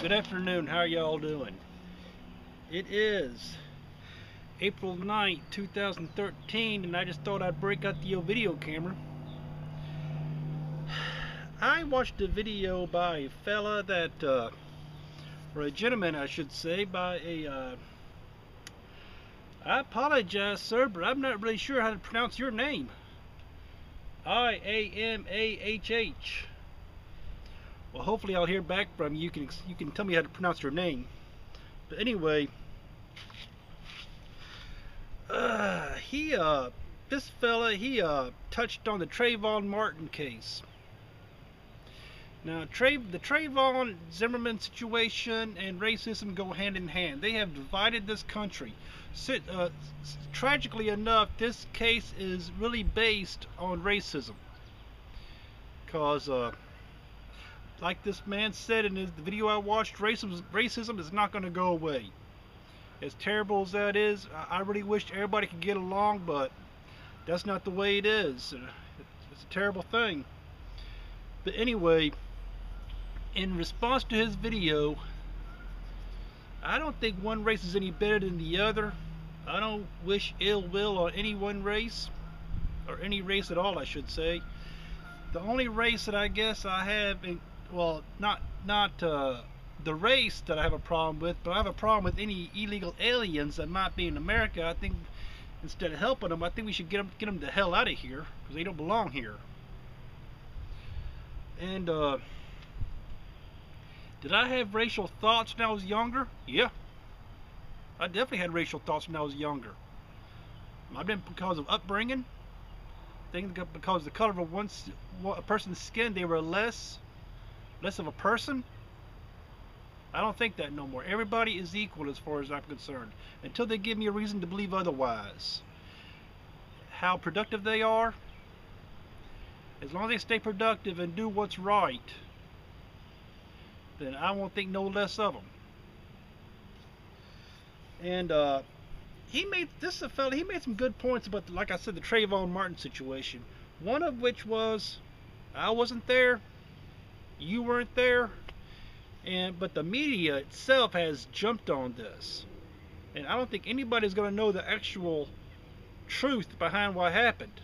Good afternoon, how are y'all doing? It is April 9th, 2013, and I just thought I'd break out the video camera. I watched a video by a fella that, or a gentleman I should say, by I apologize sir, but I'm not really sure how to pronounce your name. I-A-M-A-H-H. Well, hopefully I'll hear back from you. You can tell me how to pronounce your name. But anyway, this fella, he touched on the Trayvon Martin case. Now, the Trayvon Zimmerman situation and racism go hand in hand. They have divided this country. Tragically enough, this case is really based on racism. Because, like this man said in the video I watched, racism is not going to go away. As terrible as that is, I really wish everybody could get along, but that's not the way it is. It's a terrible thing. But anyway, in response to his video, I don't think one race is any better than the other. I don't wish ill will on any one race, or any race at all, I should say. The only race that I guess I have, well, not the race that I have a problem with, but I have a problem with any illegal aliens that might be in America. I think instead of helping them, I think we should get them the hell out of here, because they don't belong here. And did I have racial thoughts when I was younger? Yeah, I definitely had racial thoughts when I was younger. I didn't because of upbringing. I think because of the color of a person's skin, they were less of a person. I don't think that no more. Everybody is equal as far as I'm concerned, until they give me a reason to believe otherwise. How productive they are, as long as they stay productive and do what's right, then I won't think no less of them. And he made some good points about, like I said, the Trayvon Martin situation. One of which was, I wasn't there, you weren't there, but the media itself has jumped on this, and I don't think anybody's going to know the actual truth behind what happened,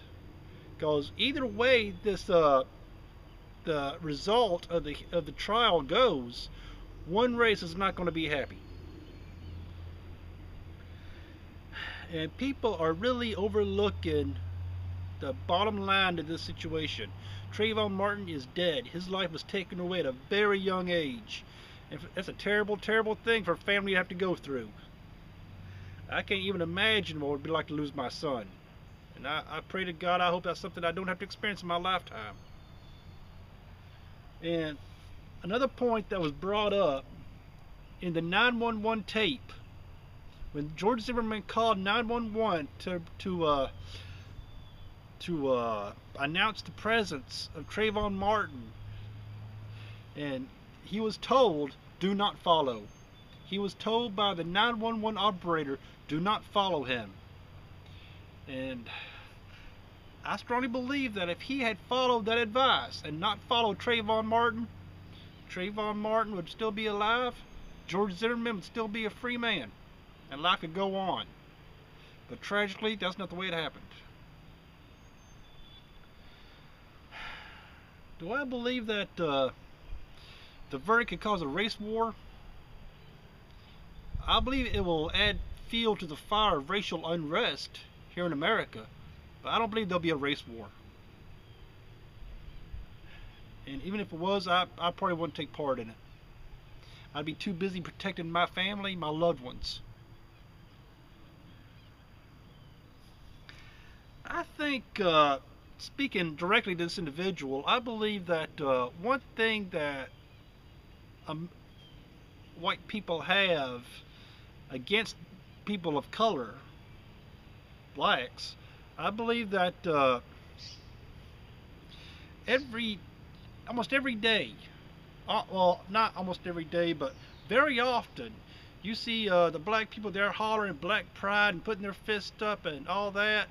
because either way the result of the trial goes, one race is not going to be happy. And people are really overlooking the bottom line of this situation. Trayvon Martin is dead. His life was taken away at a very young age. And that's a terrible, terrible thing for a family to have to go through. I can't even imagine what it would be like to lose my son. And I pray to God, I hope that's something I don't have to experience in my lifetime. And another point that was brought up in the 911 tape, when George Zimmerman called 911 to announce the presence of Trayvon Martin, and he was told, do not follow. He was told by the 911 operator, do not follow him. And I strongly believe that if he had followed that advice and not followed Trayvon Martin would still be alive, George Zimmerman would still be a free man, and life could go on. But tragically, that's not the way it happened. Do I believe that the verdict could cause a race war? I believe it will add fuel to the fire of racial unrest here in America, but I don't believe there'll be a race war. And even if it was, I probably wouldn't take part in it. I'd be too busy protecting my family, my loved ones. I think, speaking directly to this individual, I believe that one thing that white people have against people of color, blacks, I believe that almost every day, well, not almost every day, but very often, you see the black people there hollering black pride and putting their fist up and all that.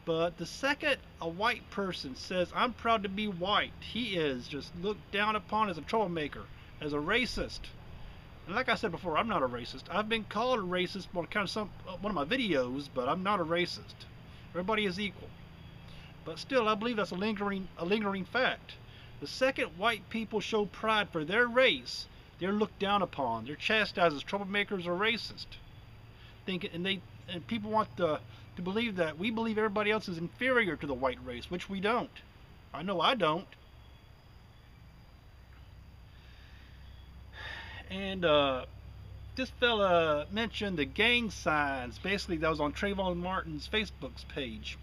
But the second a white person says, I'm proud to be white, he is just looked down upon as a troublemaker, as a racist. And like I said before, I'm not a racist. I've been called a racist on kind of one of my videos, but I'm not a racist. Everybody is equal. But still, I believe that's a lingering fact. The second white people show pride for their race, they're looked down upon. They're chastised as troublemakers or racist. And people want to believe that we believe everybody else is inferior to the white race, which we don't. I know I don't. And this fella mentioned the gang signs. Basically, that was on Trayvon Martin's Facebook page.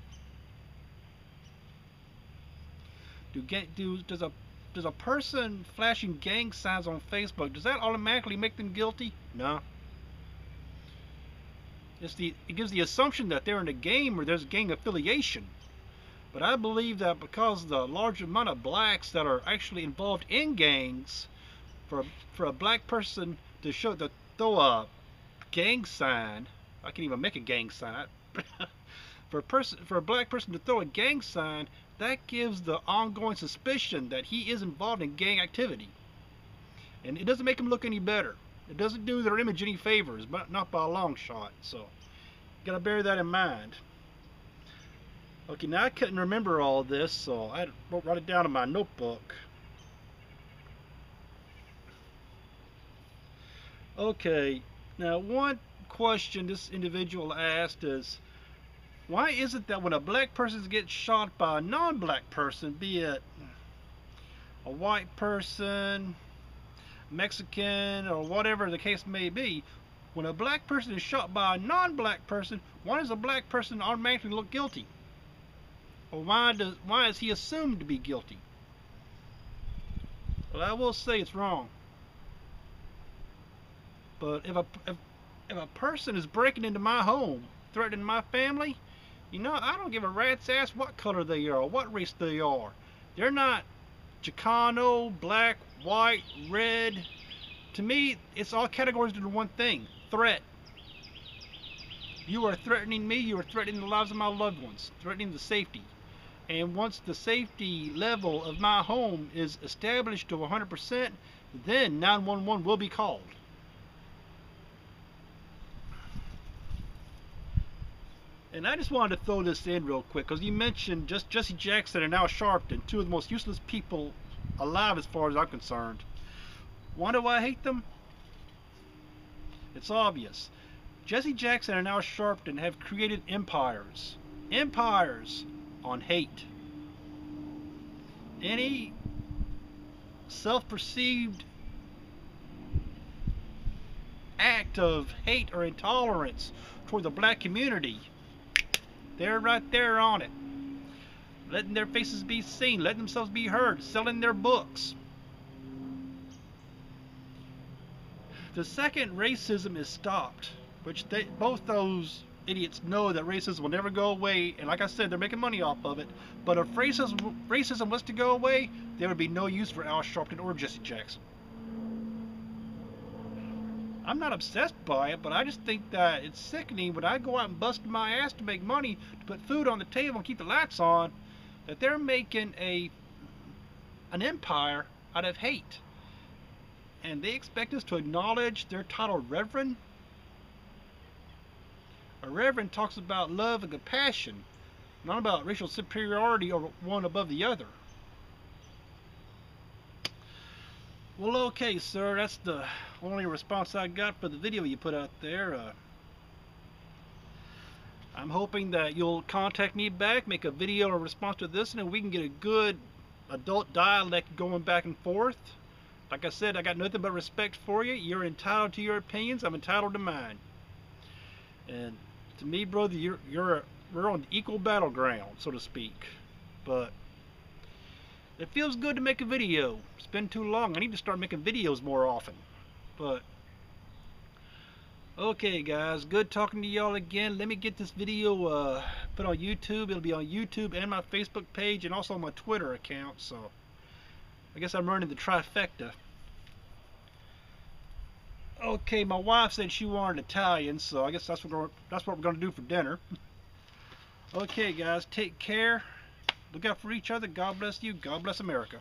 Does a person flashing gang signs on Facebook, does that automatically make them guilty? No. It gives the assumption that they're in a game or there's gang affiliation. But I believe that because of the large amount of blacks that are actually involved in gangs, for a black person to throw a gang sign, I can't even make a gang sign. For a black person to throw a gang sign, that gives the ongoing suspicion that he is involved in gang activity. And it doesn't make him look any better. It doesn't do their image any favors, but not by a long shot. So, you gotta bear that in mind. Okay, now I couldn't remember all this, so I wrote it down in my notebook. Okay, now one question this individual asked is, why is it that when a black person gets shot by a non-black person, be it a white person, Mexican, or whatever the case may be, when a black person is shot by a non-black person, why does a black person automatically look guilty? Or why is he assumed to be guilty? Well, I will say it's wrong. But if a person is breaking into my home, threatening my family, you know, I don't give a rat's ass what color they are or what race they are. They're not Chicano, black, white, red. To me, it's all categories into one thing: threat. You are threatening me, you are threatening the lives of my loved ones, threatening the safety. And once the safety level of my home is established to 100%, then 911 will be called. And I just wanted to throw this in real quick, because you mentioned just Jesse Jackson and Al Sharpton, two of the most useless people alive as far as I'm concerned. Why do I hate them? It's obvious. Jesse Jackson and Al Sharpton have created empires. Empires on hate. Any self-perceived act of hate or intolerance toward the black community, they're right there on it. Letting their faces be seen, letting themselves be heard, selling their books. The second racism is stopped, which both those idiots know that racism will never go away, and like I said, they're making money off of it. But if racism was to go away, there would be no use for Al Sharpton or Jesse Jackson. I'm not obsessed by it, but I just think that it's sickening when I go out and bust my ass to make money, to put food on the table and keep the lights on, that they're making an empire out of hate. And they expect us to acknowledge their title Reverend. A reverend talks about love and compassion, not about racial superiority or one above the other. Well, okay, sir, that's the only response I got for the video you put out there. I'm hoping that you'll contact me back, make a video or response to this, and we can get a good adult dialect going back and forth. Like I said, I got nothing but respect for you. You're entitled to your opinions. I'm entitled to mine. And to me, brother, we're on equal battleground, so to speak. But it feels good to make a video. It's been too long. I need to start making videos more often. But okay, guys, good talking to y'all again. Let me get this video put on YouTube. It'll be on YouTube and my Facebook page, and also on my Twitter account. So I guess I'm running the trifecta. Okay, my wife said she wanted Italian, so I guess that's what we're going to do for dinner. Okay, guys, take care. Look out for each other. God bless you. God bless America.